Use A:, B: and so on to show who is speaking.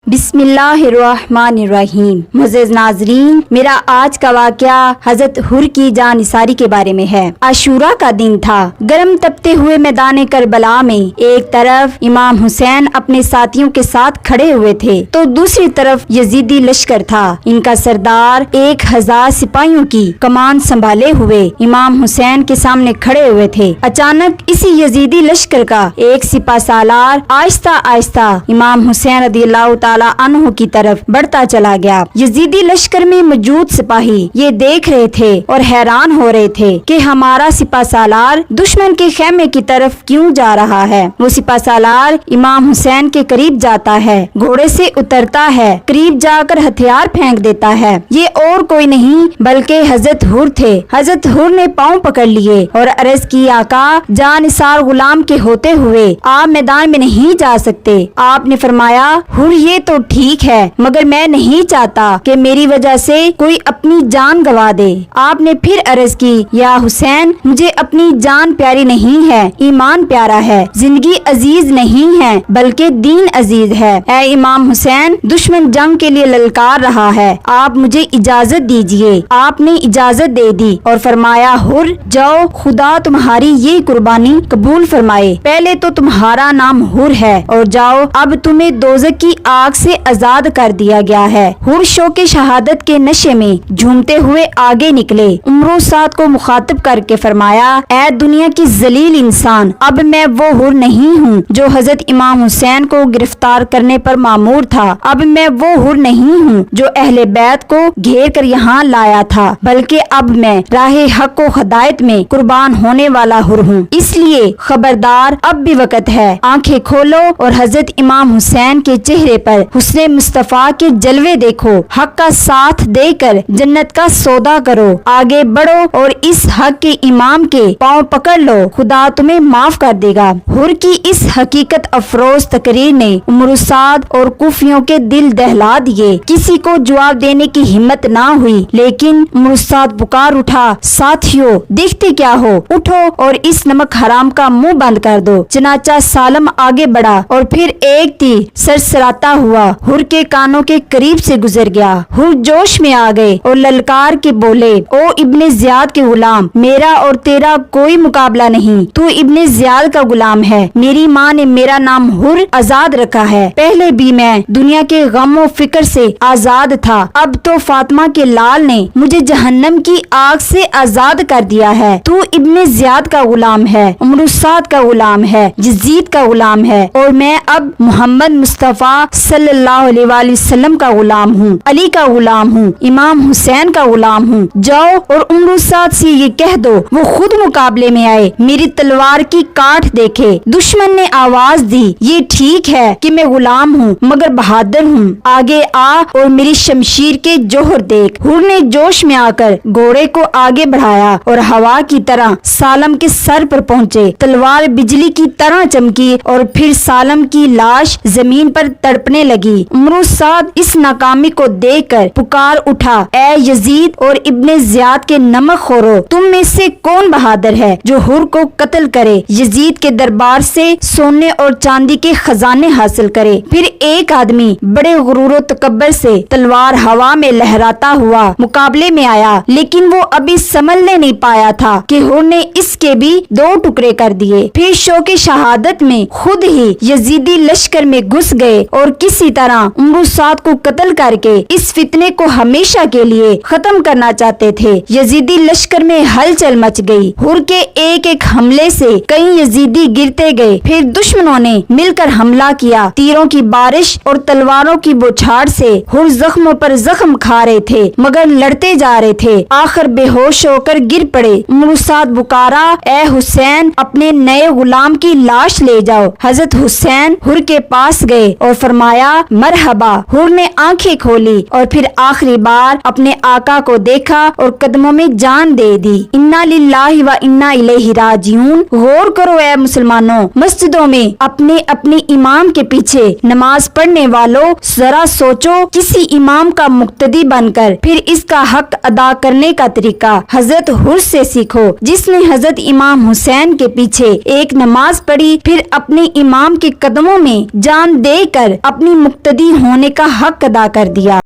A: بسم اللہ الرحمن الرحیم۔ معزز ناظرین، میرا آج کا واقعہ حضرت حر کی جان نثاری کے بارے میں ہے۔ عاشورہ کا دن تھا۔ گرم تپتے ہوئے میدان کربلا میں ایک طرف امام حسین اپنے ساتھیوں کے ساتھ کھڑے ہوئے تھے تو دوسری طرف یزیدی لشکر تھا۔ ان کا سردار 1000 سپاہیوں کی کمان سنبھالے ہوئے امام حسین کے سامنے کھڑے ہوئے تھے۔ اچانک اسی یزیدی لشکر کا ایک سپہ سالار آہستہ آہستہ امام حسین رضی اللہ تعالی عنہ کی طرف بڑھتا چلا گیا۔ یزیدی لشکر میں موجود سپاہی یہ دیکھ رہے تھے اور حیران ہو رہے تھے کہ ہمارا سپہ سالار دشمن کے خیمے کی طرف کیوں جا رہا ہے۔ وہ سپہ سالار امام حسین کے قریب جاتا ہے، گھوڑے سے اترتا ہے، قریب جا کر ہتھیار پھینک دیتا ہے۔ یہ اور کوئی نہیں بلکہ حضرت حر تھے۔ حضرت حر نے پاؤں پکڑ لیے اور عرض کی، آقا جان نثار غلام کے ہوتے ہوئے آپ میدان میں نہیں جا سکتے۔ آپ نے فرمایا، حر یہ تو ٹھیک ہے مگر میں نہیں چاہتا کہ میری وجہ سے کوئی اپنی جان گوا دے۔ آپ نے پھر عرض کی، یا حسین مجھے اپنی جان پیاری نہیں ہے، ایمان پیارا ہے، زندگی عزیز نہیں ہے بلکہ دین عزیز ہے۔ اے امام حسین، دشمن جنگ کے لیے للکار رہا ہے، آپ مجھے اجازت دیجئے۔ آپ نے اجازت دے دی اور فرمایا، حر جاؤ، خدا تمہاری یہ قربانی قبول فرمائے۔ پہلے تو تمہارا نام حر ہے اور جاؤ، اب تمہیں دوزخ کی آگ سے آزاد کر دیا گیا ہے۔ حر شوق شہادت کے نشے میں جھومتے ہوئے آگے نکلے۔ عمرو سعد کو مخاطب کر کے فرمایا، اے دنیا کی ذلیل انسان، اب میں وہ حر نہیں ہوں جو حضرت امام حسین کو گرفتار کرنے پر مامور تھا۔ اب میں وہ حر نہیں ہوں جو اہل بیت کو گھیر کر یہاں لایا تھا، بلکہ اب میں راہ حق و ہدایت میں قربان ہونے والا حر ہوں۔ اس لیے خبردار، اب بھی وقت ہے، آنکھیں کھولو اور حضرت امام حسین کے چہرے پر حسن مصطفیٰ کے جلوے دیکھو، حق کا ساتھ دے کر جنت کا سودا کرو، آگے بڑھو اور اس حق کے امام کے پاؤں پکڑ لو، خدا تمہیں معاف کر دے گا۔ حر کی اس حقیقت افروز تقریر نے عمرو سعد اور کوفیوں کے دل دہلا دیے۔ کسی کو جواب دینے کی ہمت نہ ہوئی، لیکن عمرو سعد پکار اٹھا، ساتھیو دیکھتے کیا ہو، اٹھو اور اس نمک حرام کا منہ بند کر دو۔ چنانچہ سالم آگے بڑھا اور پھر ایک تیر سرسراتا ہوا حر کے کانوں کے قریب سے گزر گیا۔ حر جوش میں آ گئے اور للکار کے بولے، او ابن زیاد کے غلام، میرا اور تیرا کوئی مقابلہ نہیں، تو ابن زیاد کا غلام ہے۔ میری ماں نے میرا نام حر آزاد رکھا ہے، پہلے بھی میں دنیا کے غم و فکر سے آزاد تھا، اب تو فاطمہ کے لال نے مجھے جہنم کی آگ سے آزاد کر دیا ہے۔ تو ابن زیاد کا غلام ہے، عمرو سعد کا غلام ہے، یزید کا غلام ہے، اور میں اب محمد مصطفیٰ صلی اللہ علیہ وآلہ وسلم کا غلام ہوں، علی کا غلام ہوں، امام حسین کا غلام ہوں۔ جاؤ اور عمرو سعد سے یہ کہہ دو وہ خود مقابلے میں آئے، میری تلوار کی کاٹ دیکھے۔ دشمن نے آواز دی، یہ ٹھیک ہے کہ میں غلام ہوں مگر بہادر ہوں، آگے آ اور میری شمشیر کے جوہر دیکھ۔ حر نے جوش میں آ کر گھوڑے کو آگے بڑھایا اور ہوا کی طرح سالم کے سر پر پہنچے۔ تلوار بجلی کی طرح چمکی اور پھر سالم کی لاش زمین پر تڑپنے لگی۔ عمرو سعد اس ناکامی کو دیکھ کر پکار اٹھا، اے یزید اور ابن زیاد کے نمک خورو، تم میں سے کون بہادر ہے جو حر کو قتل کرے، یزید کے دربار سے سونے اور چاندی کے خزانے حاصل کرے۔ پھر ایک آدمی بڑے غرور و تکبر سے تلوار ہوا میں لہراتا ہوا مقابلے میں آیا، لیکن وہ ابھی سنبھلنے نہیں پایا تھا کہ حر نے اس کے بھی 2 ٹکڑے کر دیے۔ پھر شوق شہادت میں خود ہی یزیدی لشکر میں گھس گئے اور کسی طرح عمرو سعد کو قتل کر کے اس فتنے کو ہمیشہ کے لیے ختم کرنا چاہتے تھے۔ یزیدی لشکر میں ہلچل مچ گئی۔ حر کے ایک ایک حملے سے کئی یزیدی گرتے گئے، پھر دشمنوں نے مل کر حملہ کیا۔ تیروں کی بارش اور تلواروں کی بوچھاڑ سے حر زخموں پر زخم کھا رہے تھے مگر لڑتے جا رہے تھے، آخر بے ہوش ہو کر گر پڑے۔ عمرو سعد پکارا، اے حسین اپنے نئے غلام کی لاش لے جاؤ۔ حضرت حسین حر کے پاس گئے اور فرمایا، مرحبا۔ حر نے آنکھیں کھولی اور پھر آخری بار اپنے آقا کو دیکھا اور قدموں میں جان دے دی۔ انا للہ و انا الیہ راجعون۔ غور کرو اے مسلمانوں، مسجدوں میں اپنے اپنے امام کے پیچھے نماز پڑھنے والوں، ذرا سوچو، کسی امام کا مقتدی بن کر پھر اس کا حق ادا کرنے کا طریقہ حضرت حر سے سیکھو، جس نے حضرت امام حسین کے پیچھے ایک نماز پڑھی، پھر اپنے امام کے قدموں میں جان دے کر اپنی مقتدی ہونے کا حق ادا کر دیا۔